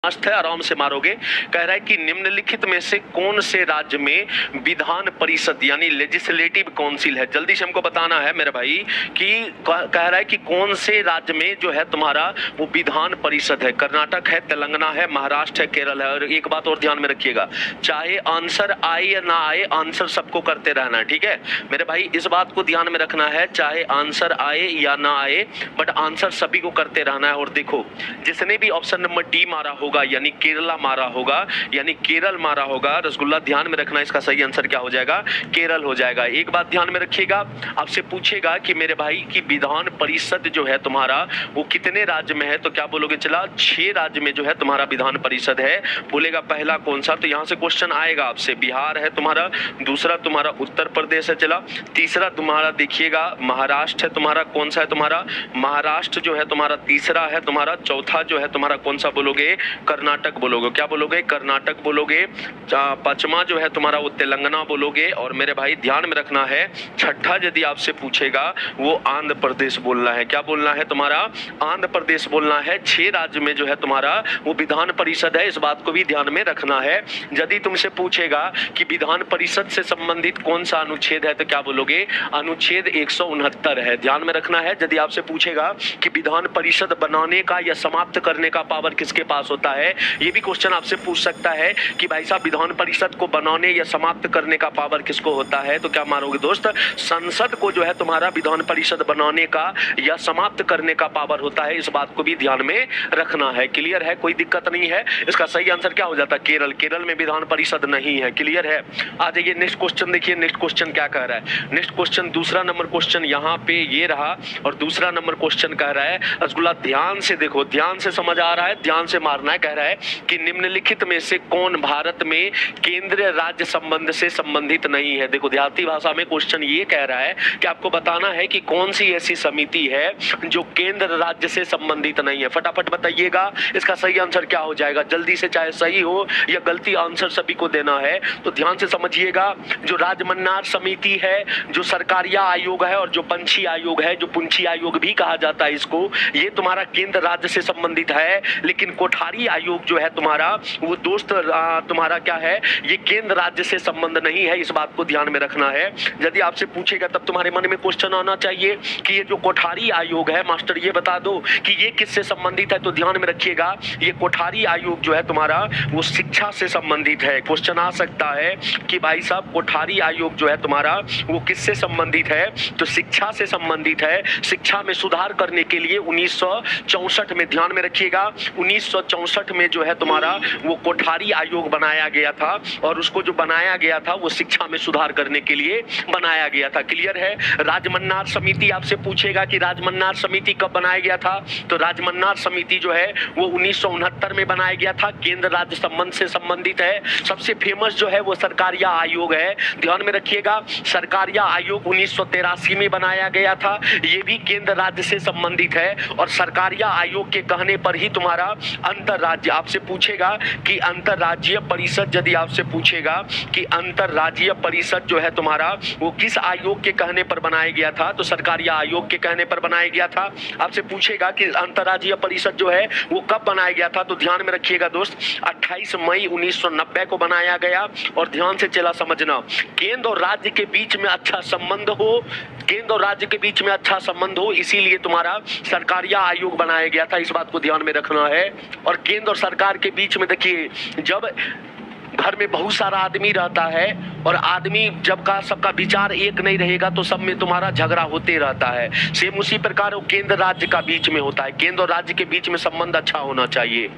मस्त है, आराम से मारोगे। कह रहा है कि निम्नलिखित में से कौन से राज्य में विधान परिषद यानी लेजिस्लेटिव काउंसिल है। जल्दी से हमको बताना है मेरे भाई कि कह रहा है कि कौन से राज्य में जो है तुम्हारा वो विधान परिषद है। कर्नाटक है, तेलंगाना है, महाराष्ट्र है, केरल है। और एक बात और ध्यान में रखिएगा, चाहे आंसर आए या ना आए, आंसर सबको करते रहना है, ठीक है मेरे भाई। इस बात को ध्यान में रखना है, चाहे आंसर आए या ना आए, बट आंसर सभी को करते रहना है। और देखो, जिसने भी ऑप्शन नंबर डी मारा होगा यानी केरला मारा होगा, यानी केरल मारा होगा, रसगुल्ला ध्यान में रखना, इसका सही आंसर क्या हो जाएगा, केरल हो जाएगा। एक बात ध्यान में रखिएगा, आपसे पूछेगा कि मेरे भाई की विधान परिषद जो है तुम्हारा वो कितने राज्य में है, तो क्या बोलोगे, चला 6 राज्य में जो है तुम्हारा विधान परिषद है। बोलेगा पहला कौन सा, तो यहां से क्वेश्चन आएगा आपसे, बिहार है तुम्हारा, दूसरा तुम्हारा उत्तर प्रदेश है, चला तीसरा तुम्हारा देखिएगा महाराष्ट्र है तुम्हारा, कौन सा है तुम्हारा महाराष्ट्र जो है तुम्हारा तीसरा है तुम्हारा, चौथा जो है तुम्हारा कौन सा बोलोगे, कर्नाटक बोलोगे। क्या बोलोगे, कर्नाटक बोलोगे। पांचवा जो है तुम्हारा वो तेलंगाना बोलोगे। और मेरे भाई ध्यान में रखना है, छठा यदि आपसे पूछेगा वो आंध्र प्रदेश बोलना है। क्या बोलना है तुम्हारा, आंध्र प्रदेश बोलना है। 6 राज्य में जो है तुम्हारा वो विधान परिषद है, इस बात को भी ध्यान में रखना है। यदि तुमसे पूछेगा कि विधान परिषद से संबंधित कौन सा अनुच्छेद है, तो क्या बोलोगे, अनुच्छेद 169 है, ध्यान में रखना है। यदि आपसे पूछेगा कि विधान परिषद बनाने का या समाप्त करने का पावर किसके पास होता है, ये भी क्वेश्चन आपसे पूछ सकता है कि भाई साहब विधान परिषद को बनाने या समाप्त करने का पावर किसको होता है, तो क्या मारोगे दोस्त, संसद को जो है तुम्हारा विधान परिषद बनाने का या समाप्त करने का पावर होता है, इस बात को भी ध्यान में रखना है। क्लियर है, कोई दिक्कत नहीं है। इसका सही आंसर क्या हो जाता है, केरल। केरल में विधान परिषद नहीं है। क्लियर है। आ जाइए नेक्स्ट क्वेश्चन, देखिए नेक्स्ट क्वेश्चन क्या कह रहा है। नेक्स्ट क्वेश्चन दूसरा नंबर क्वेश्चन यहाँ पे ये रहा, और दूसरा नंबर क्वेश्चन कह रहा है, रसगुल्ला ध्यान से देखो, ध्यान से समझ आ रहा है, ध्यान से मारना है। कह रहा है कि निम्नलिखित में से कौन भारत में केंद्र राज्य संबंध से संबंधित नहीं है। देखो देहाती भाषा में क्वेश्चन ये कह रहा है कि आपको बताना है कि कौन सी ऐसी समिति है जो केंद्र राज्य से संबंधित नहीं है। फटाफट बताइएगा इसका सही आंसर क्या हो जाएगा, जल्दी से, चाहे सही हो या गलती, आंसर सभी को देना है। तो ध्यान से समझिएगा, जो राजमन्नार समिति है, जो सरकारिया आयोग है, और जो पंछी आयोग है, जो पुंछी आयोग भी कहा जाता है इसको, ये तुम्हारा केंद्र राज्य से संबंधित है। लेकिन कोठारी आयोग जो है तुम्हारा वो दोस्त तुम्हारा क्या है, ये केंद्र राज्य से संबंध नहीं है, इस बात को ध्यान में रखना है। यदि आपसे पूछेगा तब तुम्हारे मन में क्वेश्चन आना चाहिए कि ये जो कोठारी आयोग है, मास्टर ये बता दो कि ये किससे संबंधित है, तो ध्यान में रखिएगा, ये कोठारी आयोग जो है तुम्हारा वो शिक्षा से संबंधित है। क्वेश्चन आ सकता है कि भाई साहब कोठारी आयोग जो है तुम्हारा वो किससे संबंधित है, तो शिक्षा से संबंधित है। शिक्षा में सुधार करने के लिए 1964 में, ध्यान में रखिएगा, 1964 में जो है तुम्हारा वो कोठारी आयोग बनाया गया था, और उसको जो बनाया गया था वो शिक्षा में सुधार करने के लिए बनाया गया था। क्लियर है। राजमन्नार समिति आपसे पूछेगा कि राजमन्नार समिति कब बनाया गया था, तो राजमन्नार समिति जो है वो 1969 में बनाया गया था, केंद्र राज्य संबंध से संबंधित है। सबसे फेमस जो है वो सरकारिया आयोग है, ध्यान में रखिएगा, सरकारिया आयोग 1983 में बनाया गया था, ये भी केंद्र राज्य से संबंधित है। और सरकारिया आयोग के कहने पर ही तुम्हारा अंतरराज्य, आपसे पूछेगा कि अंतरराज्यीय परिषद, यदि आपसे पूछेगा कि अंतरराज्यीय परिषद जो है तुम्हारा वो किस आयोग के कहने पर बनाया गया था, तो सरकारिया आयोग के कहने पर बनाया गया था। आपसे पूछेगा कि अंतरराज्यीय परिषद जो है वो कब बनाया गया था, तो ध्यान में रखिएगा दोस्त, 28 मई 1990 को बनाया गया। और ध्यान से चला समझना, केंद्र और राज्य के बीच में अच्छा संबंध हो, केंद्र और राज्य के बीच में अच्छा संबंध हो, इसीलिए तुम्हारा सरकारिया आयोग बनाया गया था, इस बात को ध्यान में रखना है। और केंद्र और सरकार के बीच में देखिए, जब घर में बहुत सारा आदमी रहता है और आदमी जब का सबका विचार एक नहीं रहेगा तो सब में तुम्हारा झगड़ा होते रहता है। सेम उसी प्रकार वो केंद्र राज्य का बीच में होता है, केंद्र और राज्य के बीच में संबंध अच्छा होना चाहिए।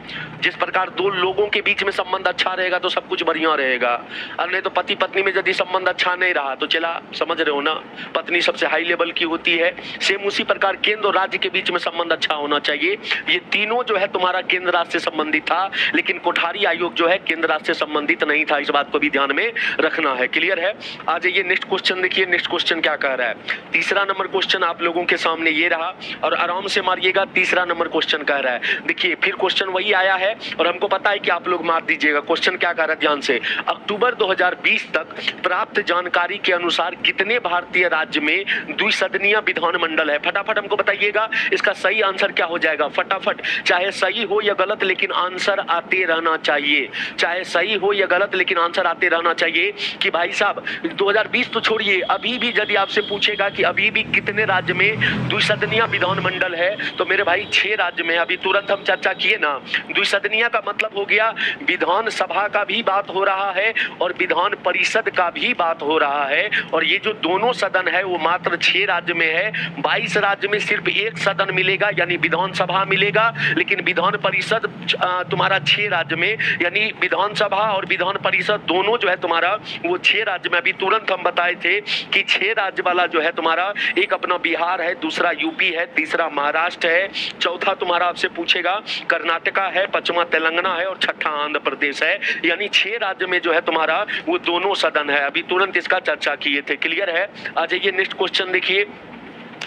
जिस प्रकार दो लोगों के बीच में संबंध अच्छा रहेगा तो सब कुछ बढ़िया रहेगा, और नहीं तो पति पत्नी में यदि संबंध अच्छा नहीं रहा तो चला, समझ रहे हो ना, पत्नी सबसे हाई लेवल की होती है। सेम उसी प्रकार केंद्र और राज्य के बीच में संबंध अच्छा होना चाहिए। ये तीनों जो है तुम्हारा केंद्र राज्य से संबंधित था, लेकिन कोठारी आयोग जो है केंद्र राज्य से संबंधित नहीं था, इस बात को भी ध्यान में रखना बताना है। क्लियर है? आ जाइए नेक्स्ट क्वेश्चन देखिए, नेक्स्ट क्वेश्चन क्या कह रहा है। तीसरा नंबर क्वेश्चन आप लोगों के सामने ये रहा और आराम से मारिएगा। तीसरा नंबर क्वेश्चन कह रहा है, देखिए फिर क्वेश्चन वही आया है और हमको पता है कि आप लोग मार दीजिएगा। क्वेश्चन क्या कह रहा है ध्यान से, अक्टूबर 2020 तक प्राप्त जानकारी के अनुसार कितने भारतीय राज्य में द्विसदनीय विधानमंडल है? फटाफट हमको बताइएगा इसका सही आंसर क्या हो जाएगा। फटाफट, चाहे सही हो या गलत लेकिन आंसर आते रहना चाहिए। चाहे सही हो या गलत लेकिन आंसर आते रहना चाहिए। कि भाई साहब 2020 तो छोड़िए, अभी भी यदि आपसे पूछेगा कि अभी भी कितने राज्य में द्विसदनीय विधानमंडल है, तो मेरे भाई 6 राज्य में। अभी तुरंत हम चर्चा किए ना, द्विसदनीय का मतलब हो गया विधानसभा का भी बात हो रहा है और विधान परिषद का भी बात हो रहा है। और ये जो दोनों सदन है वो मात्र 6 राज्य में है। 22 राज्य में सिर्फ एक सदन मिलेगा यानी विधानसभा मिलेगा, लेकिन विधान परिषद तुम्हारा 6 राज्य में, यानी विधानसभा और विधान परिषद दोनों जो है तुम्हारा वो 6 राज्य में। अभी तुरंत हम बताए थे कि 6 राज्य वाला जो है तुम्हारा, एक अपना बिहार है, दूसरा यूपी है, तीसरा महाराष्ट्र है, चौथा तुम्हारा आपसे पूछेगा कर्नाटका है, पांचवा तेलंगाना है और छठा आंध्र प्रदेश है। यानी 6 राज्य में जो है तुम्हारा वो दोनों सदन है। अभी तुरंत इसका चर्चा किए थे। क्लियर है? आ जाइए नेक्स्ट क्वेश्चन देखिए।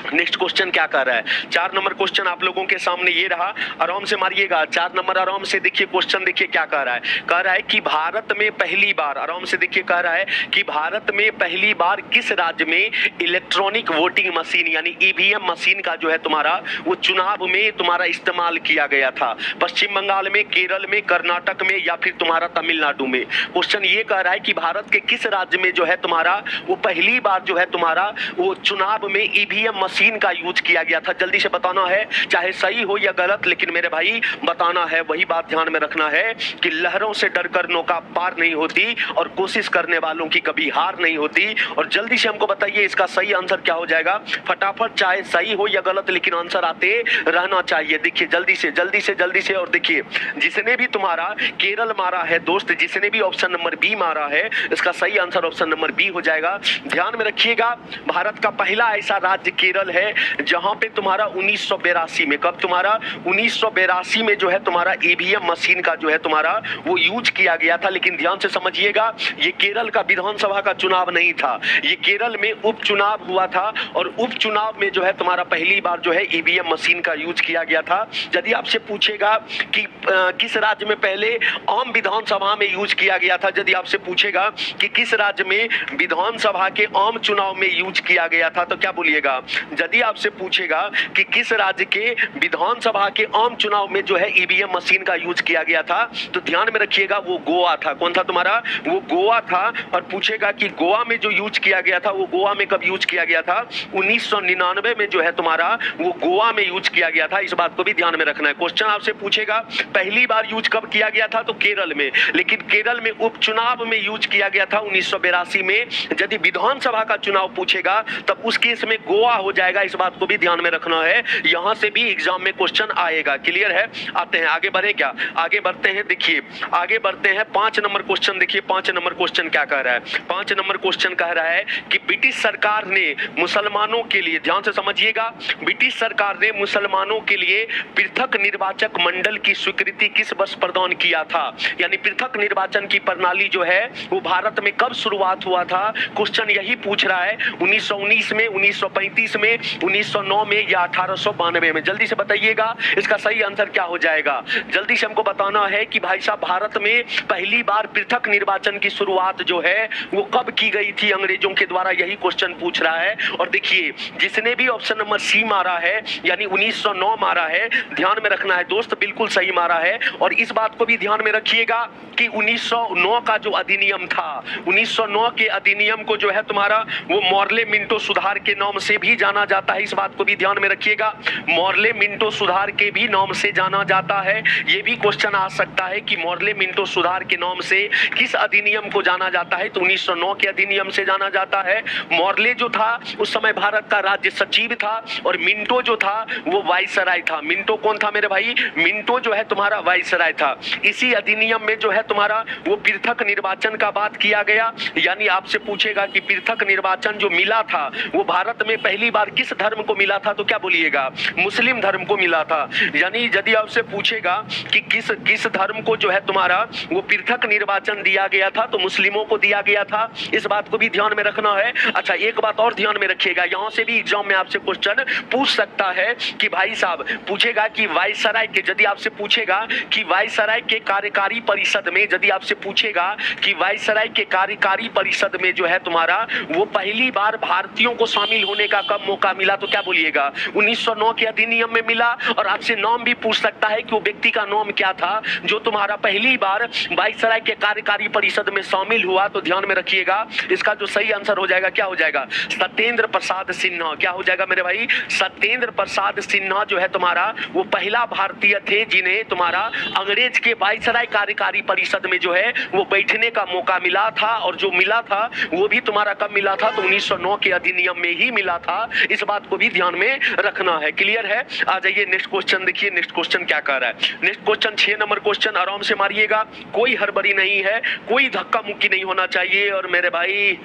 नेक्स्ट क्वेश्चन क्या कर रहा है, 4 नंबर क्वेश्चन आप लोगों के सामने ये रहा, आराम से मारिएगा। 4 नंबर आराम से देखिए, क्वेश्चन देखिए क्या कह रहा है। कह रहा है कि भारत में पहली बार, आराम से देखिए, कह रहा है कि भारत में पहली बार किस राज्य में इलेक्ट्रॉनिक वोटिंग मशीन यानी ईवीएम मशीन का जो है तुम्हारा वो चुनाव में तुम्हारा इस्तेमाल किया गया था? पश्चिम बंगाल में, केरल में, कर्नाटक में या फिर तुम्हारा तमिलनाडु में? क्वेश्चन ये कह रहा है कि भारत के किस राज्य में जो है तुम्हारा वो पहली बार जो है तुम्हारा वो चुनाव में ईवीएम मशीन का यूज किया गया था? जल्दी से बताना है, चाहे सही हो या गलत, लेकिन मेरे भाई बताना है। वही बात ध्यान में रखना है कि लहरों से डरकर नौका पार नहीं होती और कोशिश करने वालों की कभी हार नहीं होती। और जल्दी से हमको बताइए इसका सही आंसर क्या हो जाएगा। फटाफट, चाहे सही हो या गलत लेकिन आंसर आते रहना चाहिए। देखिए जल्दी से जल्दी से जल्दी से। और देखिए जिसने भी तुम्हारा केरल मारा है दोस्त, जिसने भी ऑप्शन नंबर बी मारा है, इसका सही आंसर ऑप्शन नंबर बी हो जाएगा। ध्यान में रखिएगा, भारत का पहला ऐसा राज्य केरल है जहां पे तुम्हारा 1982 में, कब तुम्हारा 1982 में जो है तुम्हारा ईवीएम मशीन का जो है तुम्हारा वो यूज किया गया था। लेकिन ध्यान से समझिएगा, ये केरल का विधानसभा का चुनाव नहीं था, ये केरल में उपचुनाव हुआ था और उपचुनाव में जो है तुम्हारा पहली बार जो है ईवीएम मशीन का यूज किया गया था। यदि आपसे पूछेगा कि किस राज्य में पहले आम विधानसभा में यूज किया गया था, यदि आपसे पूछेगा कि किस राज्य में विधानसभा के आम चुनाव में यूज किया गया था, तो क्या बोलिएगा? यदि आपसे पूछेगा कि किस राज्य के विधानसभा के आम चुनाव में जो है ईवीएम मशीन का यूज किया गया था, तो ध्यान में रखिएगा वो गोवा था। कौन था तुम्हारा? वो गोवा था। और पूछेगा कि गोवा में जो यूज किया गया था वो गोवा में कब यूज किया गया था? 1999 में जो है तुम्हारा वो गोवा में यूज किया गया था। इस बात को भी ध्यान में रखना है। क्वेश्चन आपसे पूछेगा पहली बार यूज कब किया गया था, तो केरल में, लेकिन केरल में उपचुनाव में यूज किया गया था 1982 में। यदि विधानसभा का चुनाव पूछेगा तब उस केस में गोवा हो जाएगा। इस बात को भी ध्यान में रखना है, यहां से भी एग्जाम में क्वेश्चन आएगा। क्लियर है? आते हैं आगे बढ़े क्या? आगे बढ़ते हैं। देखिए आगे बढ़ते हैं 5 नंबर क्वेश्चन देखिए। 5 नंबर क्वेश्चन क्या कह रहा है? 5 नंबर क्वेश्चन कह रहा है कि ब्रिटिश सरकार ने मुसलमानों के लिए, ध्यान से समझिएगा, ब्रिटिश सरकार ने मुसलमानों के लिए पृथक निर्वाचक मंडल की स्वीकृति किस वर्ष प्रदान किया था? यानी पृथक निर्वाचन की प्रणाली जो है वो भारत में कब शुरुआत हुआ था? क्वेश्चन यही पूछ रहा है। 1919 में, 1935 में, 1909 में या 1892 में? जल्दी से बताइएगा इसका सही आंसर क्या हो जाएगा। जल्दी से हमको बताना है कि भाई साहब भारत में पहली बार पृथक निर्वाचन की शुरुआत जो है वो कब की गई थी अंग्रेजों के द्वारा, यही क्वेश्चन पूछ रहा है। और देखिए जिसने भी ऑप्शन नंबर सी मारा है यानी 1909 मारा है, ध्यान में रखना है दोस्त, बिल्कुल सही मारा है। और इस बात को भी ध्यान में रखिएगा कि 1909 का जो अधिनियम था, 1909 के अधिनियम को जो है तुम्हारा वो मॉर्ले मिंटो सुधार के नाम से भी जाना जाता है। इस बात को भी ध्यान में रखिएगा, मॉर्ले मिंटो सुधार के भी नाम से जाना जाता है। ये भी क्वेश्चन आ सकता है कि मॉर्ले मिंटो सुधार के नाम से किस अधिनियम को जाना जाता है, तो 1909 के अधिनियम से जाना जाता है। मॉर्ले जो था उस समय भारत का राज्य सचिव था और मिंटो जो था वो वाइसराय था। मिंटो कौन था मेरे भाई? मिंटो जो है तुम्हारा वाइसराय था। इसी अधिनियम में जो है तुम्हारा वो पृथक निर्वाचन का बात किया गया। यानी आपसे पूछेगा कि पृथक निर्वाचन जो मिला था वो भारत में पहली बार किस धर्म को मिला था, तो क्या बोलिएगा, मुस्लिम धर्म को मिला था। यानी यदि आपसे पूछेगा कि किस धर्म को जो है तुम्हारा वो पृथक निर्वाचन दिया गया था, तो मुस्लिमों को दिया गया था। इस बात को भी ध्यान में रखना है। अच्छा, एक बात और ध्यान में रखिएगा, यहां से भी एग्जाम में आपसे क्वेश्चन पूछ सकता है कि भाई साहब पूछेगा कि वायसराय के, यदि आपसे पूछेगा कि वायसराय के कार्यकारी परिषद में, यदि आपसे पूछेगा कि वायसराय के कार्यकारी परिषद में जो है तुम्हारा वो पहली बार भारतीयों को शामिल होने का कब मौका मिला, तो क्या बोलिएगा, 1909 के अधिनियम में मिला। और आपसे नाम भी पूछ सकता है कि वो व्यक्ति का नाम क्या था जो तुम्हारा पहली बार वायसराय के कार्यकारी परिषद में शामिल हुआ। तो ध्यान में रखिएगा, इसका जो सही आंसर हो जाएगा क्या हो जाएगा, सत्येंद्र प्रसाद सिन्हा। क्या हो जाएगा मेरे भाई, सत्येंद्र प्रसाद सिन्हा जो है तुम्हारा वो पहला भारतीय थे जिन्हें तुम्हारा अंग्रेज के वायसराय कार्यकारी परिषद में जो है वो बैठने का मौका मिला था। और जो मिला था वो भी तुम्हारा कब मिला था, तो 1909 के अधिनियम में ही मिला था। इस बात को भी ध्यान में रखना है। क्लियर है? आ जाइए नेक्स्ट क्वेश्चन देखिए, नेक्स्ट क्वेश्चन क्या कह रहा है। नेक्स्ट क्वेश्चन 6 नंबर क्वेश्चन, आराम से मारिएगा, कोई हड़बड़ी नहीं है, कोई धक्का मुक्की नहीं होना चाहिए। और मेरे भाई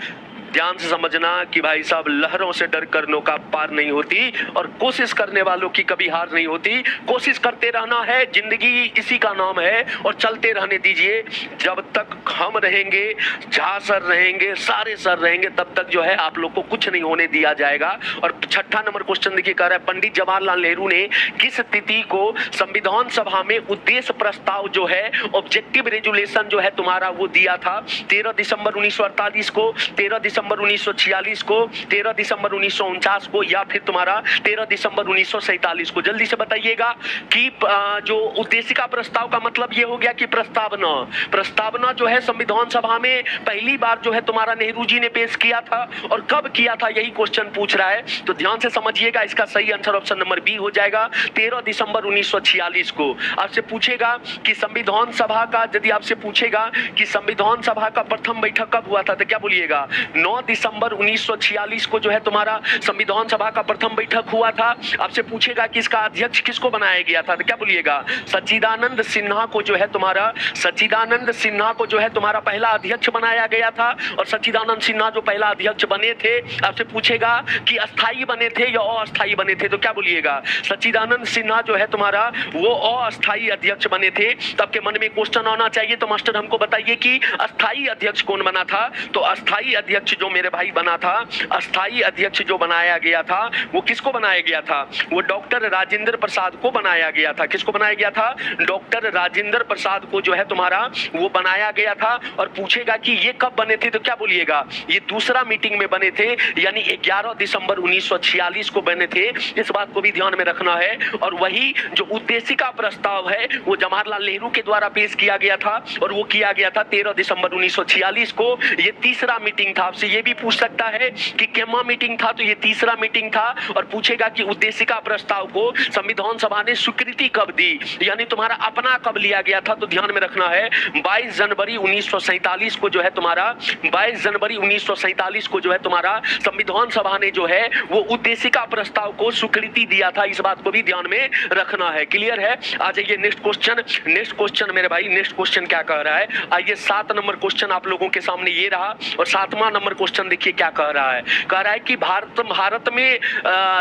ध्यान से समझना कि भाई साहब लहरों से डर कर नौका पार नहीं होती और कोशिश करने वालों की कभी हार नहीं होती। कोशिश करते रहना है, जिंदगी इसी का नाम है और चलते रहने दीजिए। जब तक हम रहेंगे, झा सर रहेंगे, सारे सर रहेंगे, तब तक जो है आप लोग को कुछ नहीं होने दिया जाएगा। और 6ठा नंबर क्वेश्चन देखिए, कह रहा है पंडित जवाहरलाल नेहरू ने किस तिथि को संविधान सभा में उद्देश्य प्रस्ताव जो है ऑब्जेक्टिव रेजुलेशन जो है तुम्हारा वो दिया था, 13 दिसंबर 1948 को, 13 दिसंबर 1946 को, 13 दिसंबर 1949 को, या फिर तुम्हारा 13 दिसंबर 1947 को। जल्दी से बताइएगा कि जो उद्देशिका प्रस्ताव का मतलब ये हो गया कि प्रस्तावना, प्रस्तावना जो है संविधान सभा में पहली बार जो है तुम्हारा नेहरू जी ने पेश किया था। और कब किया था, यही क्वेश्चन पूछ रहा है। तो ध्यान से समझिएगा, इसका सही आंसर ऑप्शन नंबर बी हो जाएगा, 13 दिसंबर 1946 को। आपसे पूछेगा कि संविधान सभा का, यदि आपसे पूछेगा कि संविधान सभा का प्रथम बैठक कब हुआ था, तो क्या बोलिएगा, 9 दिसंबर 1946 को जो है तुम्हारा संविधान सभा का प्रथम बैठक हुआ था। आपसे पूछेगा कि इसका अध्यक्ष किसको बनाया गया था, तो क्या बोलिएगा, सच्चिदानंद सिन्हा को जो है तुम्हारा, सच्चिदानंद सिन्हा को जो है तुम्हारा पहला अध्यक्ष बनाया गया था। और सच्चिदानंद सिन्हा जो पहला अध्यक्ष बने थे, आपसे पूछेगा कि अस्थाई बने थे या अस्थाई बने थे, तो क्या बोलिएगा, सच्चिदानंद सिन्हा जो है तुम्हारा वो अस्थाई अध्यक्ष बने थे। तो आपके मन में क्वेश्चन आना चाहिए, तो मास्टर हमको बताइए कि अस्थाई अध्यक्ष कौन बना था। तो अस्थाई अध्यक्ष जो मेरे भाई बना था, अस्थाई अध्यक्ष जो बनाया गया था वो किसको बनाया गया था, वो डॉक्टर राजेंद्र प्रसाद को बनाया गया था। किसको बनाया गया था, डॉक्टर राजेंद्र प्रसाद को जो है तुम्हारा वो बनाया गया था। और पूछेगा कि ये कब बने थे, तो क्या बोलिएगा, ये दूसरा मीटिंग में बने थे, यानी 11 दिसंबर 1946 को बने थे। इस बात को भी ध्यान में रखना है। और वही जो उद्देशिका प्रस्ताव है वो जवाहरलाल नेहरू के द्वारा पेश किया गया था और वो किया गया था 13 दिसंबर 1946 को। ये तीसरा मीटिंग था। आपसे ये भी पूछ सकता है कि केमा मीटिंग था, तो ये तीसरा मीटिंग था। और पूछेगा कि उद्देशिका प्रस्ताव को संविधान सभा ने स्वीकृति कब दी, यानी तुम्हारा अपना कब लिया गया था। तो ध्यान में रखना है 22 जनवरी 1947 को जो है तुम्हारा 22 जनवरी 1947 को जो है तुम्हारा संविधान सभा ने जो है वो उद्देशिका प्रस्ताव को स्वीकृति दिया था। इस बात को भी ध्यान में रखना है। क्लियर है? आ जाइए नेक्स्ट क्वेश्चन। नेक्स्ट क्वेश्चन मेरे भाई, नेक्स्ट क्वेश्चन क्या कह रहा है, आइए 7 नंबर क्वेश्चन आप लोगों के सामने ये रहा। और 7वां नंबर क्वेश्चन देखिए क्या कह रहा है। कह रहा है कि भारत में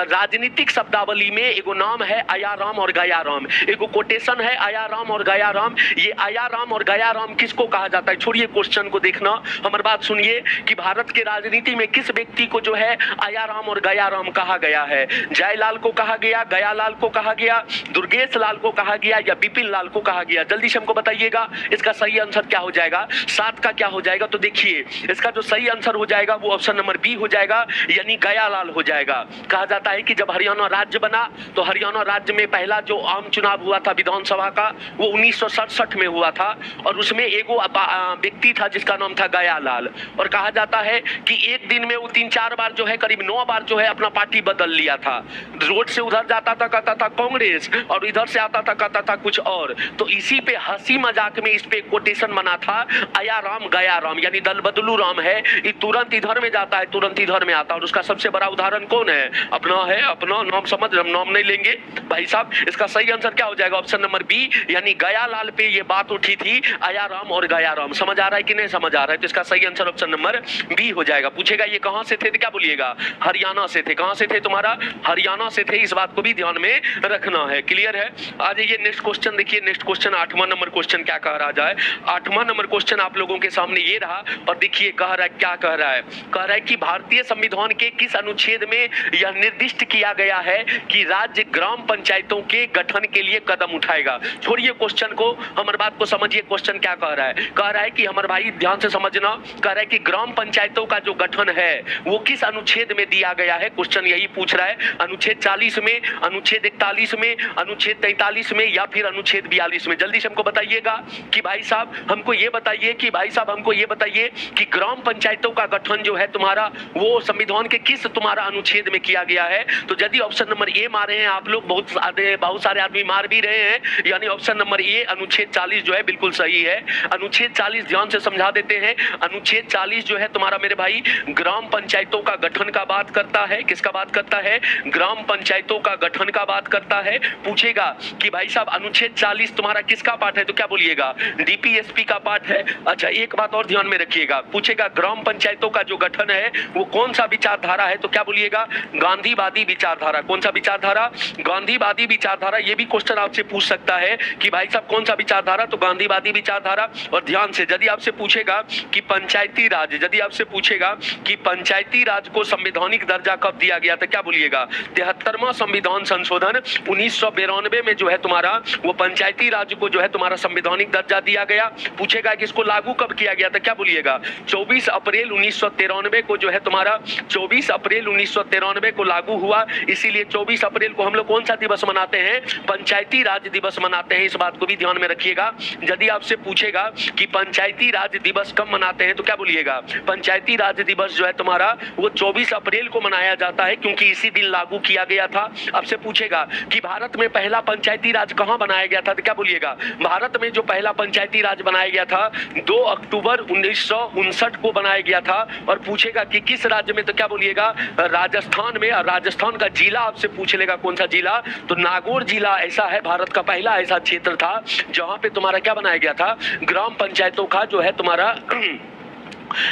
राजनीतिक शब्दावली में एगो नाम है आयाराम और गयाराम, एगो कोटेशन है आयाराम और गयाराम। ये आयाराम और गयाराम किसको कहा जाता है? छोड़िए क्वेश्चन को देखना, हमारी बात सुनिए कि भारत के राजनीति में किस व्यक्ति को जो है आयाराम और गयाराम कहा गया है? जयलाल को कहा गया, गयालाल को कहा गया, दुर्गेश लाल को कहा गया या बिपिन लाल को कहा गया? जल्दी से हमको बताइएगा इसका सही आंसर क्या हो जाएगा। 7 का क्या हो जाएगा? तो देखिए इसका जो सही आंसर हो जाएगा वो ऑप्शन नंबर बी हो जाएगा, यानी गयालाल हो जाएगा। कहा जाता है कि जब हरियाणा राज्य बना तो हरियाणा राज्य में पहला जो आम चुनाव हुआ था विधानसभा का वो 1967 में हुआ था। और उसमें एगो व्यक्ति था जिसका नाम था गयालाल। और कहा जाता है कि एक दिन में वो 3-4 बार जो है करीब 9 बार जो है अपना पार्टी बदल लिया था। रोड से उधर जाता था कहता था कांग्रेस और इधर से आता था कहता था कुछ और। तो इसी पे हंसी मजाक में इस पे कोटेशन बना था आयाराम गयाराम, यानी दल बदलू राम है। ये तुरंत इधर में जाता है, तुरंत इधर में आता है। और उसका सबसे बड़ा उदाहरण कौन है? अपना है, अपना नाम समझ, हम नाम नहीं लेंगे भाई साहब। इसका सही आंसर क्या हो जाएगा? ऑप्शन नंबर बी, यानी गया लाल पे ये बात उठी थी, आया राम और गया राम। समझ आ रहा है कि नहीं समझ आ रहा है? तो इसका सही आंसर ऑप्शन नंबर बी हो जाएगा। पूछेगा ये कहां से थे तो क्या बोलिएगा? हरियाणा से थे। कहां से थे? तुम्हारा हरियाणा से थे। इस बात को भी ध्यान में रखना है। क्लियर है? आ जाइए नेक्स्ट क्वेश्चन देखिए। नेक्स्ट क्वेश्चन 8वां नंबर क्वेश्चन क्या कह रहा जाए? 8वां नंबर क्वेश्चन आप लोगों के सामने ये रहा और देखिए कह रहा है, क्या कह रहा है? कह रहा है कि भारतीय संविधान के किस अनुच्छेद में यह निर्दिष्ट किया गया है कि राज्य ग्राम पंचायतों के गठन के लिए कदम उठाएगा? छोड़िए क्वेश्चन को, हमारी बात को समझिए। क्वेश्चन क्या कह रहा है? कह रहा है कि हमारे भाई ध्यान से समझना, कह रहा है कि ग्राम पंचायतों का जो गठन है वो किस अनुच्छेद में दिया गया है? क्वेश्चन यही पूछ रहा है। अनुच्छेद 40 में, अनुच्छेद 41 में, अनुच्छेद 43 में या फिर अनुच्छेद 42 में? जल्दी से हमको बताइएगा कि भाई साहब हमको ये बताइए कि भाई साहब हमको ये बताइए कि ग्राम पंचायतों का गठन जो है तुम्हारा वो संविधान के किस तुम्हारा अनुच्छेद में किया गया है? तो यदि ऑप्शन नंबर ए मारे हैं आप लोग, बहुत सारे आदमी मार भी रहे हैं, यानी ऑप्शन नंबर ए अनुच्छेद 40 जो है बिल्कुल सही है। अनुच्छेद 40 ध्यान से समझा देते हैं। अनुच्छेद 40 जो है तुम्हारा मेरे भाई ग्राम पंचायतों का गठन का बात करता है। किसका बात करता है? ग्राम पंचायतों का गठन का बात करता है। पूछेगा कि भाई साहब अनुच्छेद 40 तुम्हारा किसका पार्ट है? तो क्या बोलिएगा? डीपीएसपी का पार्ट है। अच्छा एक बात और ध्यान में रखिएगा, पूछेगा ग्राम पंचायतों का जो गठन है वो कौन सा विचारधारा है? तो क्या बोलिएगा? गांधीवादी विचारधारा। कौन सा विचारधारा? गांधीवादी विचारधारा। ये भी क्वेश्चन आपसे पूछ सकता है कि भाई साहब कौन सा विचारधारा? तो गांधीवादी विचारधारा। और ध्यान से यदि आपसे पूछेगा कि पंचायती राज, यदि आपसे पूछेगा कि पंचायती राज को संवैधानिक दर्जा कब दिया गया तो क्या बोलिएगा? 73वां संविधान संशोधन 1992 में जो है तुम्हारा वो पंचायती राज को जो है तुम्हारा संवैधानिक दर्जा दिया गया। पूछेगा कि इसको लागू कब किया गया तो क्या बोलिएगा? 24 अप्रैल 1993 को जो है तुम्हारा 24 अप्रैल 1993 को लागू हुआ। इसीलिए 24 अप्रैल को हम लोग कौन सा दिवस मनाते हैं? पंचायती राज दिवस मनाते हैं। इस बात को भी ध्यान में रखिएगा। यदि आपसे पूछेगा कि पंचायती राज दिवस कब मनाते हैं तो क्या बोलिएगा? पंचायती राज दिवस जो है तुम्हारा वो 24 अप्रैल को मनाया जाता है क्योंकि इसी दिन लागू किया गया था। आपसे पूछेगा कि भारत में पहला पंचायती राज कहां बनाया गया था तो क्या बोलिएगा? भारत में जो पहला पंचायती राज बनाया गया था 2 अक्टूबर 1959 को बनाया गया था। और पूछेगा कि किस राज्य में तो क्या बोलिएगा? राजस्थान में। राजस्थान का जिला आपसे पूछ लेगा कौन सा जिला? तो नागौर जिला ऐसा है, भारत का पहला ऐसा क्षेत्र था जहां पे तुम्हारा क्या बनाया गया था? ग्राम पंचायतों का जो है तुम्हारा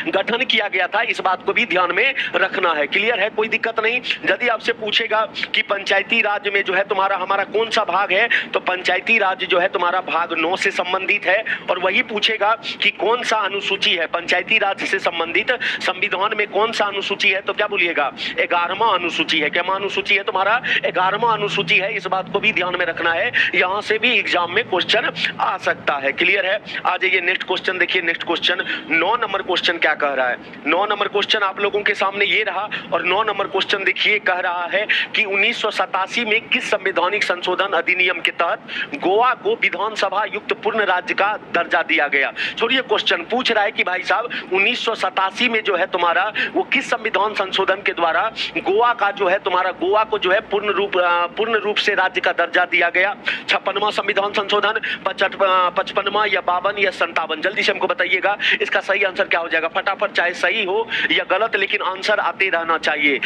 गठन किया गया था। इस बात को भी ध्यान में रखना है। क्लियर है? कोई दिक्कत नहीं। यदि आपसे पूछेगा कि पंचायती राज में जो है तुम्हारा हमारा कौन सा भाग है तो पंचायती राज जो है तुम्हारा भाग 9 से संबंधित है। और वही पूछेगा कि कौन सा अनुसूची है पंचायती राज से संबंधित संविधान में कौन सा अनुसूची है तो क्या बोलिएगा? 11वां अनुसूची है। क्या अनुसूची है तुम्हारा? 11वां अनुसूची है। इस बात को भी ध्यान में रखना है, यहां से भी एग्जाम में क्वेश्चन आ सकता है। क्लियर है? आ जाइए नेक्स्ट क्वेश्चन देखिए। नेक्स्ट क्वेश्चन 9 नंबर क्वेश्चन क्या कह रहा है? 9 नंबर क्वेश्चन आप लोगों के सामने ये रहा। और 9 नंबर क्वेश्चन देखिए कह रहा है कि 1987 में किस संवैधानिक संशोधन अधिनियम के तहत गोवा को विधानसभा युक्त पूर्ण राज्य का दर्जा दिया गया? छोड़िए क्वेश्चन पूछ रहा है कि भाई साहब 1987 में जो है तुम्हारा वो किस संविधान संशोधन के द्वारा गोवा का जो है तुम्हारा गोवा को जो है पूर्ण रूप से राज्य का दर्जा दिया गया? 56वां संविधान संशोधन, 55वां या 52 या 57? जल्दी से हमको बताइएगा इसका सही आंसर क्या हो जाएगा? फटाफट, चाहे सही हो या गलत लेकिन आंसर आते रहना चाहिए।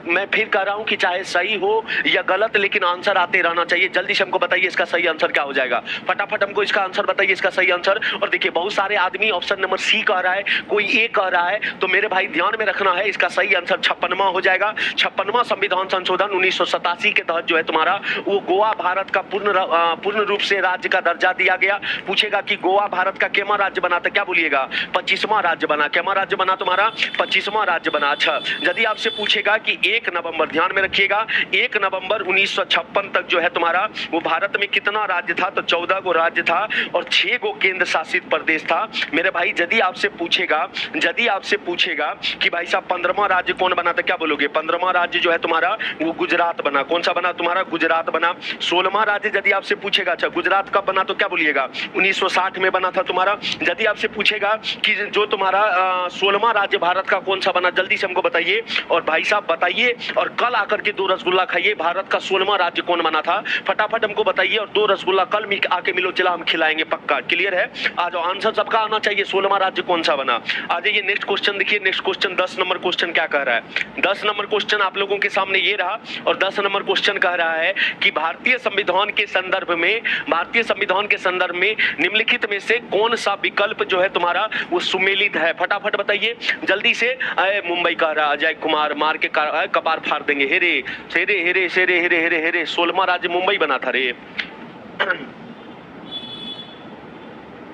मैं फिर कह रहा हूं कि चाहे सही हो या गलत लेकिन आंसर आते रहना चाहिए। जल्दी से हमको बताइए इसका सही आंसर क्या हो जाएगा? फटाफट हमको इसका आंसर बताइए, इसका सही आंसर। और देखिए बहुत सारे आदमी ऑप्शन नंबर सी कह रहा है, कोई ए कह रहा है, तो मेरे भाई ध्यान में रखना है इसका सही आंसर 56वां हो जाएगा। 56वां संविधान संशोधन 1987 के तहत जो है तुम्हारा वो गोवा भारत का पूर्ण रूप से राज्य का दर्जा दिया गया। पूछेगा कि गोवा भारत का केमा राज्य बना तो क्या बोलिएगा? 25वां राज्य बना। क्या राज्य बना तुम्हारा? 25वां राज्य बना। अच्छा यदि आपसे पूछेगा कि 1 नवंबर, ध्यान में रखिएगा, 1 नवंबर 1956 तक जो है तुम्हारा वो भारत में कितना राज्य था? तो 14 गो राज्य था और 6 गो केंद्र शासित प्रदेश था। मेरे भाई यदि आपसे पूछेगा कि भाई साहब 15वां राज्य कौन बना तो क्या बोलोगे? 15वां राज्य जो है तुम्हारा वो गुजरात बना। कौन सा बना तुम्हारा? गुजरात बना। 16वां राज्य यदि आपसे पूछेगा, अच्छा गुजरात कब बना तो क्या बोलिएगा? 1960 में बना था तुम्हारा। यदि आपसे पूछेगा कि जो तुम्हारा 16वां राज्य भारत का कौन सा बना, जल्दी से हमको बताइए। और भाई साहब बताइए, और कल आकर के 2 रसगुल्ला खाइए। भारत का 16वां राज्य कौन बना था, फटाफट हमको बताइए। और 2 रसगुल्ला कल आके मिलो, चला हम खिलाएंगे पक्का। क्लियर है? आ जाओ, आंसर सबका आना चाहिए। 16वां राज्य कौन सा बना? आ जाइए, नेक्स्ट क्वेश्चन देखिए। नेक्स्ट क्वेश्चन 10 नंबर क्वेश्चन क्या कह रहा है? 10 नंबर क्वेश्चन आप लोगों के सामने ये रहा। और 10 नंबर क्वेश्चन कह रहा है कि भारतीय संविधान के संदर्भ में निम्नलिखित में से कौन सा विकल्प जो है तुम्हारा वो सुमेलित है? फटाफट बताइए जल्दी से। मुंबई कह रहा अजय कुमार, मार के कपार फाड़ देंगे। हेरे शेरे हेरे शेरे हेरे हेरे हेरे 16वां राज्य मुंबई बना था रे।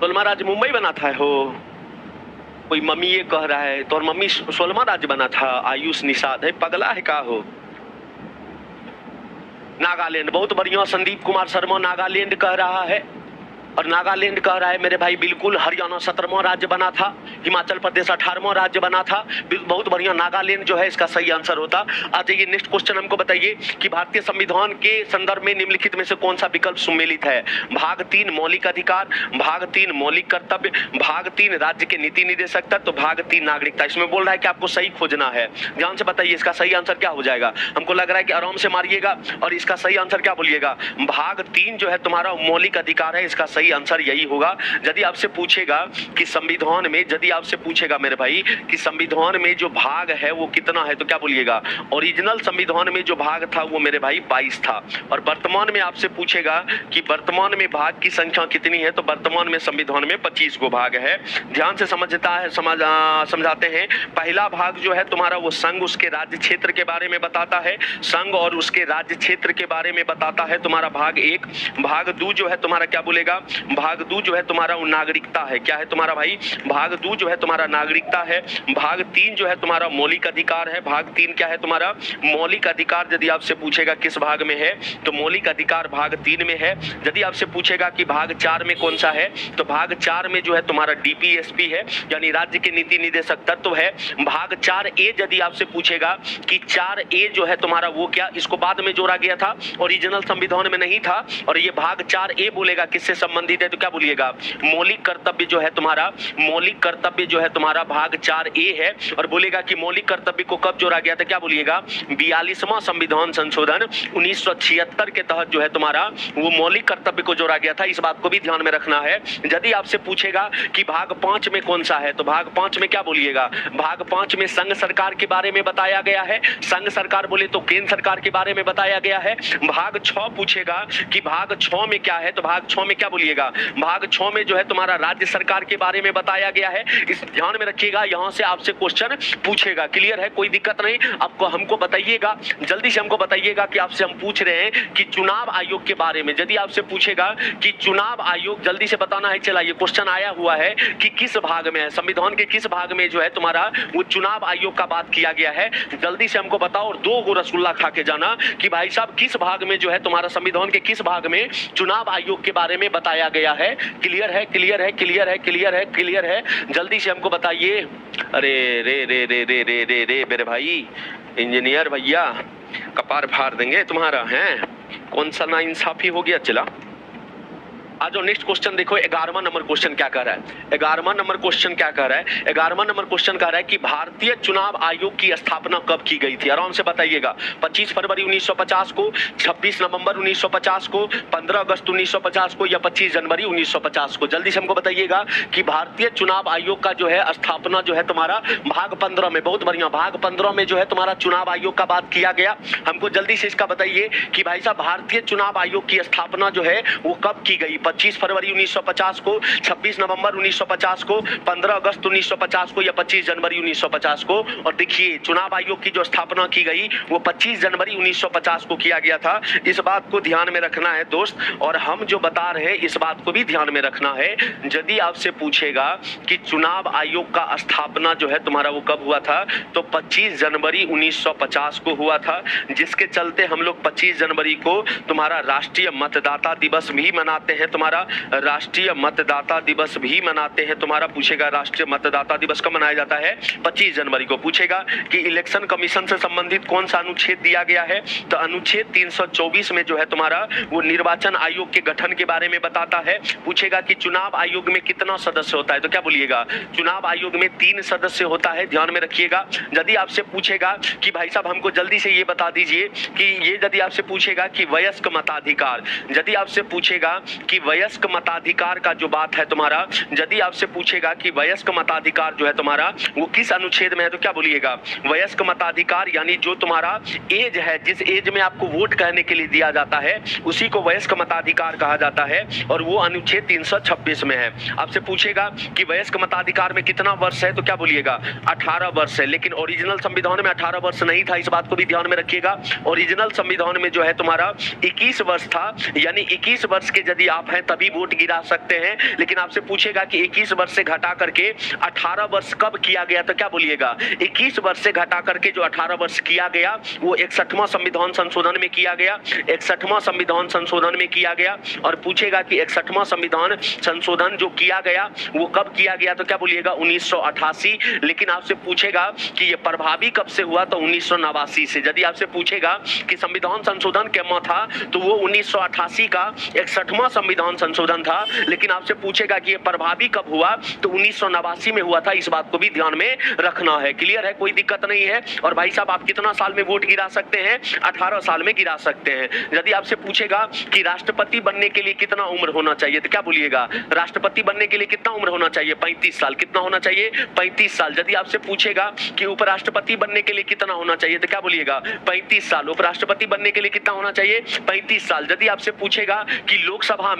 16वां राज्य मुंबई बना था। हो कोई मम्मी ये कह रहा है तो, और मम्मी 16वां राज्य बना था। आयुष निषाद है, पगला है का हो? नागालैंड, बहुत बढ़िया। संदीप कुमार शर्मा नागालैंड कह रहा है। और नागालैंड कह रहा है मेरे भाई बिल्कुल। हरियाणा 17वां राज्य बना था। हिमाचल प्रदेश 18वां राज्य बना था। बहुत बढ़िया, नागालैंड जो है इसका सही आंसर होता। आ जाइए, नेक्स्ट क्वेश्चन हमको बताइए कि भारतीय संविधान के संदर्भ में निम्नलिखित में से कौन सा विकल्प सुमेलित है? भाग 3 मौलिक अधिकार, भाग 3 मौलिक कर्तव्य, भाग 3 राज्य के नीति निदेशक तत्व, भाग 3 नागरिकता। इसमें बोल रहा है कि आपको सही खोजना है। ध्यान से बताइए इसका सही आंसर क्या हो जाएगा। हमको लग रहा है कि आराम से मारिएगा। और इसका सही आंसर क्या बोलिएगा? भाग 3 जो है तुम्हारा मौलिक अधिकार है। इसका सही आंसर यही होगा। यदि आपसे पूछेगा कि संविधान में, यदि आपसे पूछेगा मेरे भाई कि संविधान में जो भाग है वो कितना है, तो क्या बोलिएगा? ओरिजिनल संविधान में जो भाग था वो मेरे भाई 22 था। और वर्तमान में आपसे पूछेगा कि वर्तमान में भाग की संख्या कितनी है, तो वर्तमान में संविधान में 25 गो भाग है। ध्यान से समझाते हैं। पहला भाग जो है तुम्हारा वो संघ उसके राज्य क्षेत्र के बारे में बताता है। संघ और उसके राज्य क्षेत्र के बारे में बताता है तुम्हारा भाग 1। भाग 2 जो है तुम्हारा क्या बोलेगा? भाग 2 जो है तुम्हारा नागरिकता है। क्या है तुम्हारा भाई? भाग 2 जो है तुम्हारा नागरिकता है। भाग 3 जो है तुम्हारा मौलिक अधिकार है। भाग 3 क्या है तुम्हारा? मौलिक अधिकार। यदि आपसे पूछेगा किस भाग में है, तो मौलिक अधिकार भाग 3 में है। यदि आपसे पूछेगा कि भाग 4 में कौन सा है, तो भाग 4 में जो है तुम्हारा डीपीएसपी है, यानी राज्य के नीति निदेशक तत्व है। भाग 4A यदि आपसे पूछेगा कि 4A जो है तुम्हारा वो क्या, इसको बाद में जोड़ा गया था, ओरिजिनल संविधान में नहीं था। और ये भाग 4A बोलेगा किससे संबंधित है, तो क्या बोलिएगा? मौलिक कर्तव्य जो है तुम्हारा, मौलिक कर्तव्य जो है तुम्हारा भाग 4A है। और बोलेगा कि मौलिक कर्तव्य को कब जोड़ा गया था, क्या बोलिएगा? 42वां संविधान संशोधन 1976 के तहत जो है तुम्हारा वो मौलिक कर्तव्य को जोड़ा गया था। इस बात को भी ध्यान में रखना है। यदि आपसे पूछेगा कि भाग 5 में कौन सा है, तो भाग 5 में क्या बोलिएगा? भाग 5 में संघ सरकार के बारे में बताया गया है। संघ सरकार बोले तो केंद्र सरकार के बारे में बताया गया है। भाग 6 पूछेगा कि भाग 6 में क्या है, तो भाग 6 में क्या बोलिएगा? भाग 6 में जो है तुम्हारा राज्य सरकार के बारे में बताया गया है। इस ध्यान में रखिएगा, यहां से आपसे क्वेश्चन पूछेगा। क्लियर है? कोई दिक्कत नहीं। आपको हमको बताइएगा, जल्दी से हमको बताइएगा कि आपसे हम पूछ रहे हैं कि चुनाव आयोग के बारे में। यदि आपसे पूछेगा कि चुनाव आयोग, जल्दी से बताना है। चला, ये क्वेश्चन आया हुआ है कि किस भाग में है, संविधान के किस भाग में जो है तुम्हारा वो चुनाव आयोग का बात किया गया है। जल्दी से हमको बताओ। और 2 गो रसगुल्ला खा के जाना कि भाई साहब किस भाग में जो है तुम्हारा संविधान के किस भाग में चुनाव आयोग के बारे में बताया गया है। क्लियर है? क्लियर है? क्लियर है? क्लियर है? क्लियर है? जल्दी से हमको बताइए। अरे रे रे रे रे रे रे रे मेरे भाई इंजीनियर भैया, कपार फाड़ देंगे तुम्हारा। है कौन सा नाइंसाफी हो गया। चला आज नेक्स्ट क्वेश्चन देखो। 11वां नंबर क्वेश्चन क्या कह रहा है? 11वां नंबर क्वेश्चन क्या कह रहा है? 11वां नंबर क्वेश्चन कह रहा है कि भारतीय चुनाव आयोग की स्थापना कब की गई थी? आराम से बताइएगा। 25 फरवरी 1950 को, 26 नवंबर 1950 को, 15 अगस्त 1950 को, या 25 जनवरी 1950 को? जल्दी से हमको बताइएगा कि भारतीय चुनाव आयोग का जो है स्थापना जो है तुम्हारा भाग 15 में, बहुत बढ़िया, भाग 15 में जो है तुम्हारा चुनाव आयोग का बात किया गया। हमको जल्दी से इसका बताइए कि भाई साहब भारतीय चुनाव आयोग की स्थापना जो है वो कब की गई? 25 फरवरी 1950 को, 26 नवंबर 1950 को, 15 अगस्त 1950 को, या 25 जनवरी 1950 को? और देखिए चुनाव आयोग की जो स्थापना की गई वो 25 जनवरी 1950 को किया गया था। इस बात को ध्यान में रखना है दोस्त। और हम जो बता रहे हैं इस बात को भी ध्यान में रखना है। यदि आपसे पूछेगा कि चुनाव आयोग का स्थापना जो है तुम्हारा वो कब हुआ था, तो 25 जनवरी 1950 को हुआ था। जिसके चलते हम लोग 25 जनवरी को तुम्हारा राष्ट्रीय मतदाता दिवस भी मनाते हैं। तुम्हारा राष्ट्रीय मतदाता दिवस भी मनाते हैं। तुम्हारा पूछेगा राष्ट्रीय मतदाता दिवस कब मनाया जाता है? 25 जनवरी को। पूछेगा कि इलेक्शन कमीशन से संबंधित कौन सा अनुच्छेद दिया गया है? तो अनुच्छेद 324 में जो है तुम्हारा वो निर्वाचन आयोग के गठन के बारे में बताता है। पूछेगा कि चुनाव आयोग में कितना सदस्य होता है? तो क्या बोलिएगा? चुनाव आयोग में 3 सदस्य होता है, ध्यान में रखिएगा। यदि आपसे पूछेगा कि भाई साहब हमको जल्दी से ये बता दीजिए कि ये यदि आपसे पूछेगा कि वयस्क मताधिकार, यदि आपसे पूछेगा कि वयस्क मताधिकार का जो बात है तुम्हारा, यदि आपसे पूछेगा कि वयस्क मताधिकार जो है तुम्हारा वो किस अनुच्छेद में है? तो क्या बोलिएगा? वयस्क मताधिकार यानी जो तुम्हारा एज है, जिस एज में आपको वोट करने के लिए दिया जाता है उसी को वयस्क मताधिकार कहा जाता है और वो अनुच्छेद 326 में है। आपसे पूछेगा कि वयस्क मताधिकार में कितना वर्ष है? तो क्या बोलिएगा? 18 वर्ष है। लेकिन ओरिजिनल संविधान में 18 वर्ष नहीं था, इस बात को भी ध्यान में रखिएगा। ओरिजिनल संविधान में जो है तुम्हारा 21 वर्ष था, यानी 21 वर्ष के यदि आप हैं तभी वोट गिरा सकते हैं। लेकिन आपसे पूछेगा कि 21 वर्ष से घटा करके 18 वर्ष कब किया गया? तो क्या बोलिएगा? 21 वर्ष से घटा करके जो 18 वर्ष किया गया वो 61वां संविधान संशोधन में किया गया, 61वां संविधान संशोधन में किया गया। और पूछेगा कि 61वां संविधान संशोधन जो किया गया वो कब किया गया? तो क्या बोलिएगा? 1988। लेकिन आपसे पूछेगा कि ये प्रभावी कब से हुआ? तो 1989 से। यदि आपसे पूछेगा कि संविधान संशोधन क्यों था तो वो 1988 का 61वां संविधान संशोधन था। लेकिन आपसे पूछेगा कि ये प्रभावी कब हुआ तो 1989 में हुआ था, इस बात को भी ध्यान में रखना है। क्लियर है? कोई दिक्कत नहीं है। और भाई साहब आप कितना साल में वोट गिरा सकते हैं? 18 साल में गिरा सकते हैं। यदि आपसे पूछेगा कि राष्ट्रपति बनने के लिए कितना उम्र होना चाहिए? तो क्या बोलिएगा? राष्ट्रपति बनने के लिए कितना उम्र होना चाहिए? 35 साल। कितना होना चाहिए? 35 साल। यदि आपसे पूछेगा कि उपराष्ट्रपति बनने के लिए कितना होना चाहिए? तो क्या बोलिएगा? 35 साल। उपराष्ट्रपति बनने के लिए कितना होना चाहिए? 35 साल। यदि आपसे पूछेगा कि लोकसभा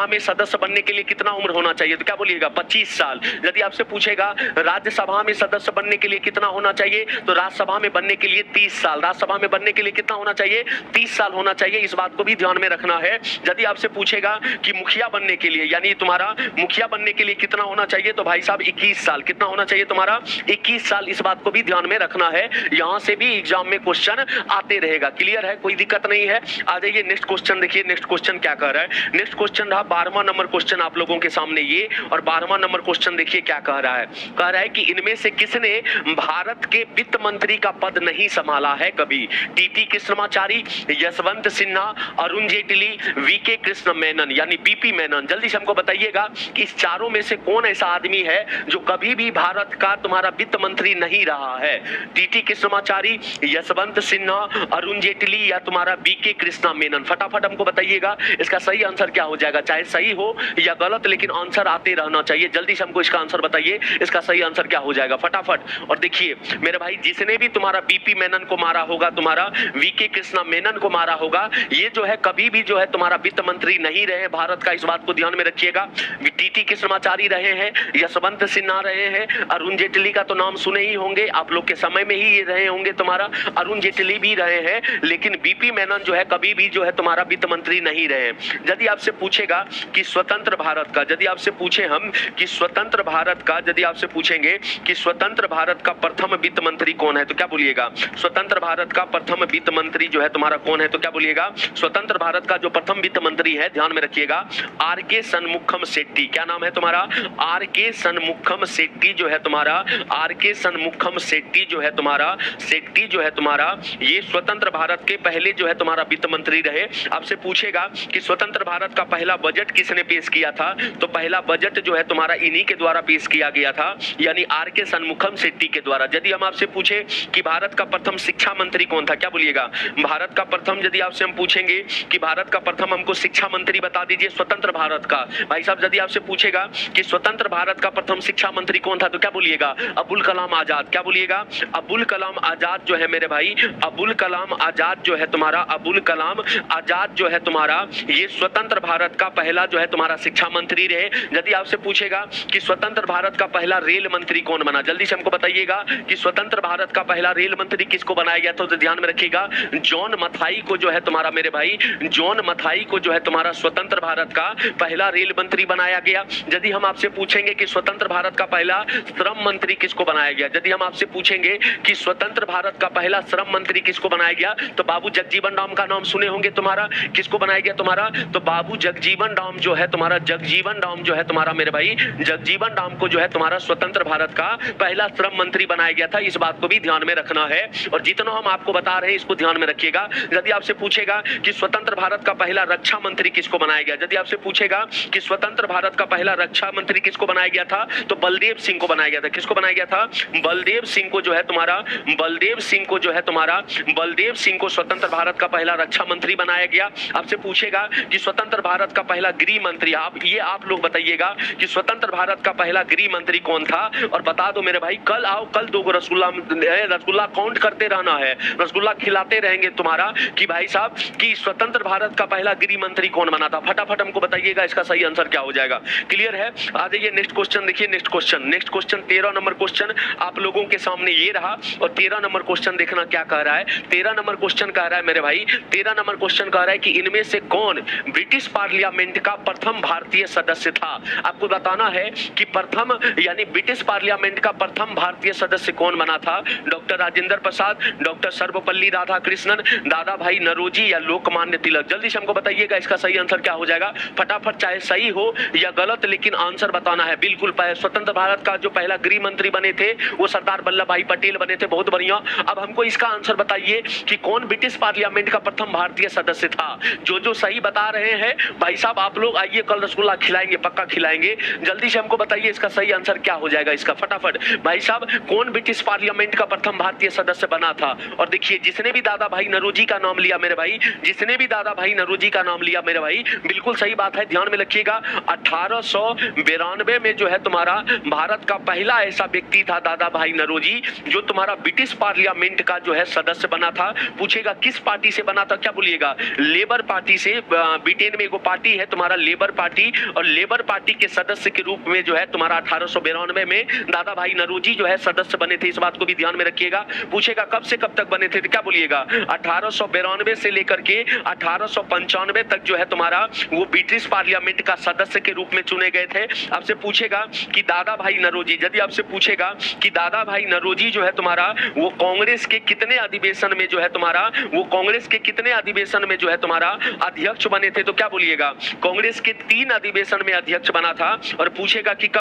में सदस्य बनने के लिए कितना उम्र होना चाहिए? तो क्या बोलिएगा? 25 साल। यदि आपसे पूछेगा राज्यसभा में सदस्य बनने के लिए कितना होना चाहिए? तो राज्यसभा में बनने के लिए 30 साल। राज्यसभा में बनने के लिए कितना होना चाहिए? 30 साल होना चाहिए, इस बात को भी ध्यान में रखना है। यदि आपसे पूछेगा कि मुखिया बनने के लिए, यानी तुम्हारा मुखिया बनने के लिए कितना होना चाहिए? तो भाई साहब 21 साल। कितना होना चाहिए तुम्हारा? 21 साल, इस बात को भी ध्यान में रखना है। यहां से भी एग्जाम में क्वेश्चन आते रहेगा। क्लियर है? कोई दिक्कत नहीं है। आ जाइए नेक्स्ट क्वेश्चन देखिए। नेक्स्ट क्वेश्चन क्या कह रहा है? नेक्स्ट क्वेश्चन रहा 12वां नंबर क्वेश्चन आप लोगों के सामने ये। और 12वां नंबर क्वेश्चन देखिए क्या कह रहा है। कह रहा है कि इनमें से किसने भारत के वित्त मंत्री का पद नहीं संभाला है कभी? टीटी कृष्णमाचारी, यशवंत सिन्हा, अरुण जेटली, वीके कृष्ण मेनन यानी बीपी मेनन। जल्दी से हमको बताइएगा कि इस चारों में से कौन ऐसा आदमी है जो कभी भी भारत का तुम्हारा वित्त मंत्री नहीं रहा है? टीटी कृष्णमाचारी, यशवंत सिन्हा, अरुण जेटली या तुम्हारा बीके कृष्णा मेनन। फटाफट हमको बताइएगा इसका सही आंसर क्या हो जाएगा, चाहे सही हो या गलत, लेकिन आंसर आते रहना चाहिए। जल्दी से हमको इसका आंसर बताइए, इसका सही आंसर क्या हो जाएगा फटाफट। और देखिए मेरे भाई, जिसने भी तुम्हारा बीपी मेनन को मारा होगा, तुम्हारा वीके कृष्णा मेनन को मारा होगा, ये जो है कभी भी जो है तुम्हारा वित्त मंत्री नहीं रहे भारत का, इस बात को ध्यान में रखिएगा। टीटी कृष्णमाचारी रहे हैं, यशवंत सिन्हा रहे हैं, अरुण जेटली का तो नाम सुने ही होंगे, आप लोग के समय में ही ये रहे होंगे, तुम्हारा अरुण जेटली भी रहे हैं, लेकिन बीपी मेनन जो है कभी भी जो है तुम्हारा वित्त मंत्री नहीं रहे। यदि आपसे पूछेगा कि स्वतंत्र भारत का, यदि आपसे पूछे हम कि स्वतंत्र भारत का, यदि आपसे पूछेंगे कि स्वतंत्र भारत का प्रथम वित्त मंत्री कौन है, तो क्या बोलिएगा? स्वतंत्र भारत का प्रथम वित्त मंत्री जो है तुम्हारा कौन है, तो क्या बोलिएगा? स्वतंत्र भारत का जो प्रथम वित्त मंत्री है, ध्यान में रखिएगा, आर.के. शनमुखम शेट्टी। क्या नाम है तुम्हारा? आर.के. शनमुखम शेट्टी जो है तुम्हारा, आर.के. शनमुखम शेट्टी जो है तुम्हारा, शेट्टी जो है तुम्हारा, ये स्वतंत्र भारत के पहले जो है तुम्हारा वित्त मंत्री रहे। आपसे पूछेगा कि स्वतंत्र भारत का पहला बजट किसने पेश किया था, तो पहला बजट जो है तुम्हारा इन्हीं के द्वारा पेश किया गया था, यानी आर.के. शनमुखम शेट्टी के द्वारा। यदि हम आपसे पूछे कि भारत का प्रथम शिक्षा मंत्री कौन था, क्या बोलिएगा? भारत का प्रथम, यदि आपसे हम पूछेंगे कि भारत का प्रथम हमको शिक्षा मंत्री बता दीजिए स्वतंत्र भारत का। भाई साहब यदि आपसे पूछेगा कि स्वतंत्र भारत का प्रथम शिक्षा मंत्री कौन था, तो क्या बोलिएगा? अबुल कलाम आजाद। क्या बोलिएगा? अबुल कलाम आजाद जो है मेरे भाई, अबुल कलाम आजाद जो है तुम्हारा, अबुल कलाम आजाद जो है तुम्हारा, ये स्वतंत्र भारत का पहला जो है तुम्हारा शिक्षा मंत्री रहे। यदि आपसे पूछेगा कि स्वतंत्र भारत का पहला रेल मंत्री कौन बना, जल्दी से हमको बताइएगा कि स्वतंत्र भारत का पहला रेल मंत्री किसको बनाया गया था, तो ध्यान में रखिएगा, जॉन मथाई को जो है तुम्हारा मेरे भाई, जॉन मथाई को जो है तुम्हारा स्वतंत्र भारत का पहला रेल मंत्री बनाया गया। यदि हम आपसे पूछेंगे कि स्वतंत्र भारत का पहला श्रम मंत्री किसको बनाया गया, यदि हम आपसे पूछेंगे कि स्वतंत्र भारत का पहला श्रम मंत्री किसको बनाया गया, तो बाबू जगजीवन राम का नाम सुने होंगे तुम्हारा। किसको बनाया गया तुम्हारा? तुम्हारा, तो बाबू जगजीवन राम जो है तुम्हारा, जगजीवन राम जो है तुम्हारा मेरे भाई, जगजीवन राम को जो है तुम्हारा स्वतंत्र भारत का पहला श्रम मंत्री बनाया गया था। इस बात को भी ध्यान में रखना है और जितना हम आपको बता रहे हैं इसको ध्यान में रखिएगा। यदि आपसे पूछेगा कि स्वतंत्र भारत का पहला रक्षा मंत्री किसको बनाया गया, यदि आपसे पूछेगा कि स्वतंत्र भारत का पहला रक्षा मंत्री किसको बनाया गया था, तो बलदेव सिंह को बनाया गया था। किसको बनाया गया था? बलदेव सिंह को जो है तुम्हारा, बलदेव सिंह को जो है तुम्हारा, बलदेव सिंह को स्वतंत्र भारत का पहला रक्षा मंत्री बनाया गया। आपसे पूछेगा कि स्वतंत्र भारत का पहला गृह मंत्री, आप लोग बताइएगा कि स्वतंत्र भारत का पहला गृह मंत्री कौन था और बता दो मेरे भाई। कल आओ, कल 2 रसगुल्ला काउंट करते रहना है, रसगुल्ला खिलाते रहेंगे तुम्हारा कि भाई साहब कि स्वतंत्र भारत का पहला गृह मंत्री कौन बना था। फटाफट हमको बताइएगा इसका सही आंसर क्या हो जाएगा। क्लियर है? आ जाइए नेक्स्ट क्वेश्चन देखिए। नेक्स्ट क्वेश्चन 13 नंबर क्वेश्चन आप लोगों के सामने ये रहा और 13 नंबर क्वेश्चन देखना क्या कह रहा है। 13 नंबर क्वेश्चन कह रहा है मेरे भाई, 13 नंबर क्वेश्चन कह रहा है कि इनमें से कौन ब्रिटिश पार्लियामेंट का प्रथम भारतीय सदस्य था। आपको बताना है कि प्रथम यानी ब्रिटिश पार्लियामेंट का प्रथम भारतीय सदस्य कौन बना था। डॉक्टर राजेंद्र प्रसाद, डॉक्टर सर्वपल्ली राधाकृष्णन, दादा भाई नौरोजी या लोकमान्य तिलक। जल्दी से हमको बताइएगा इसका सही आंसर क्या हो जाएगा। फटाफट, चाहे सही हो या गलत, लेकिन आंसर बताना है। बिल्कुल, स्वतंत्र भारत का जो पहला गृह मंत्री बने थे वो सरदार वल्लभ भाई पटेल बने थे। बहुत बढ़िया। अब हमको इसका आंसर बताइए कि कौन ब्रिटिश पार्लियामेंट का प्रथम भारतीय सदस्य था। जो सही बता रहे हैं भाई साहब आप लोग आइए, कल रसगुल्ला खिलाएंगे, पक्का खिलाएंगे। जल्दी से हमको बताइए इसका सही आंसर क्या हो जाएगा इसका। फटाफट भाई साहब, कौन ब्रिटिश पार्लियामेंट का प्रथम भारतीय सदस्य बना था। और देखिए, जिसने भी दादा भाई नौरोजी का नाम लिया मेरे भाई, जिसने भी दादा भाई नौरोजी का नाम लिया मेरे भाई, बिल्कुल सही बात है, ध्यान में रखिएगा। 1892 में जो है तुम्हारा भारत का पहला ऐसा व्यक्ति था दादा भाई नौरोजी जो तुम्हारा ब्रिटिश पार्लियामेंट का जो है सदस्य बना था। पूछेगा किस पार्टी से बना था, क्या बोलिएगा? लेबर पार्टी से। ब्रिटेन में एक पार्टी है तुम्हारा लेबर पार्टी, और लेबर पार्टी के सदस्य के रूप में जो है तुम्हारा 1892 में दादा भाई नौरोजी जो है सदस्य बने थे। इस बात को भी ध्यान में रखिएगा। पूछेगा कब से कब तक बने थे, तो क्या बोलिएगा? 1892 से लेकर के 1895 तक जो है तुम्हारा वो ब्रिटिश पार्लियामेंट का सदस्य के रूप में चुने गए थे। आपसे पूछेगा कि दादा भाई नौरोजी, यदि आपसे पूछेगा कि दादा भाई नौरोजी जो है तुम्हारा वो कांग्रेस के कितने अधिवेशन में जो है तुम्हारा, वो कांग्रेस के कितने अधिवेशन में जो है तुम्हारा अध्यक्ष बने थे, तो क्या बोलिएगा? कांग्रेस के 3 अधिवेशन में अध्यक्ष बना था। और पूछेगा कि